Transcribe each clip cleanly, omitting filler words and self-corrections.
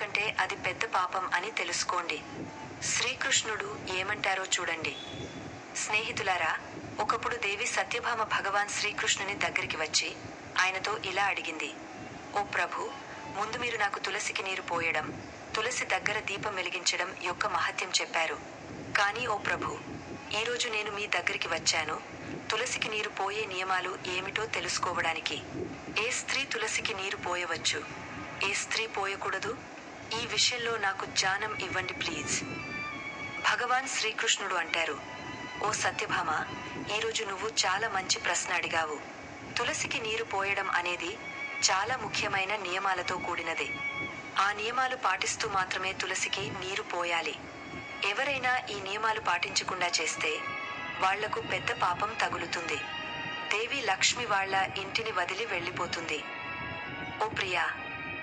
ఎందుకంటే అది పెద్ద పాపం అని తెలుసుకోండి. శ్రీకృష్ణుడు ఏమంటారో చూడండి. స్నేహితులారా, ఒకప్పుడు దేవి సత్యభామ భగవాన్ శ్రీకృష్ణుని దగ్గరికి వచ్చి ఆయనతో ఇలా అడిగింది: ఓ ప్రభు, ముందు మీరు నాకు తులసికి నీరు పోయడం, తులసి దగ్గర దీపం వెలిగించడం యొక్క మహత్యం చెప్పారు. కానీ ఓ ప్రభు, ఈరోజు నేను మీ దగ్గరికి వచ్చాను తులసికి నీరు పోయే నియమాలు ఏమిటో తెలుసుకోవడానికి. ఏ స్త్రీ తులసికి నీరు పోయవచ్చు, ఏ స్త్రీ పోయకూడదు? ఈ విషయంలో నాకు జ్ఞానం ఇవ్వండి ప్లీజ్. భగవాన్ శ్రీకృష్ణుడు అంటారు: ఓ సత్యభామ, ఈరోజు నువ్వు చాలా మంచి ప్రశ్న అడిగావు. తులసికి నీరు పోయడం అనేది చాలా ముఖ్యమైన నియమాలతో కూడినది. ఆ నియమాలు పాటిస్తూ మాత్రమే తులసికి నీరు పోయాలి. ఎవరైనా ఈ నియమాలు పాటించకుండా చేస్తే వాళ్లకు పెద్ద పాపం తగులుతుంది. దేవి లక్ష్మి వాళ్ళ ఇంటిని వదిలి వెళ్ళిపోతుంది. ఓ ప్రియా,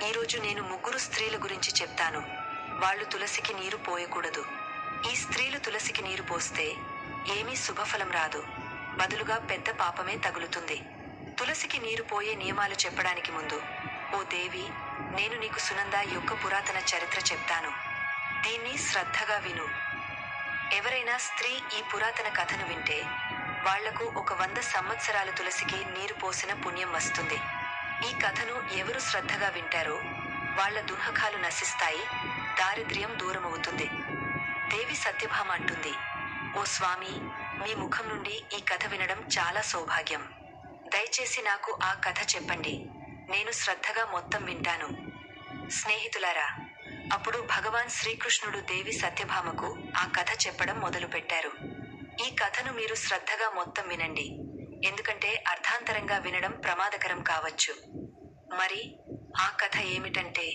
ఈరోజు నేను 3 స్త్రీల గురించి చెప్తాను. వాళ్ళు తులసికి నీరు పోయకూడదు. ఈ స్త్రీలు తులసికి నీరు పోస్తే ఏమీ శుభఫలం రాదు, బదులుగా పెద్ద పాపమే తగులుతుంది. తులసికి నీరు పోయే నియమాలు చెప్పడానికి ముందు, ఓ దేవి, నేను నీకు సునంద యొక్క పురాతన చరిత్ర చెప్తాను. దీన్ని శ్రద్ధగా విను. ఎవరైనా స్త్రీ ఈ పురాతన కథను వింటే వాళ్లకు 100 సంవత్సరాలు తులసికి నీరు పోసిన పుణ్యం వస్తుంది. ఈ కథను ఎవరు శ్రద్ధగా వింటారో వాళ్ల దుఃఖాలు నశిస్తాయి, దారిద్ర్యం దూరమవుతుంది. దేవి సత్యభామ అంటుంది: ఓ స్వామి, మీ ముఖం నుండి ఈ కథ వినడం చాలా సౌభాగ్యం. దయచేసి నాకు ఆ కథ చెప్పండి, నేను శ్రద్ధగా మొత్తం వింటాను. స్నేహితులారా, అప్పుడు భగవాన్ శ్రీకృష్ణుడు దేవి సత్యభామకు ఆ కథ చెప్పడం మొదలుపెట్టారు. ఈ కథను మీరు శ్రద్ధగా మొత్తం వినండి, ఎందుకంటే అర్థాంతరంగా వినడం ప్రమాదకరం కావచ్చు. మరి ఆ కథ ఏమిటంటే,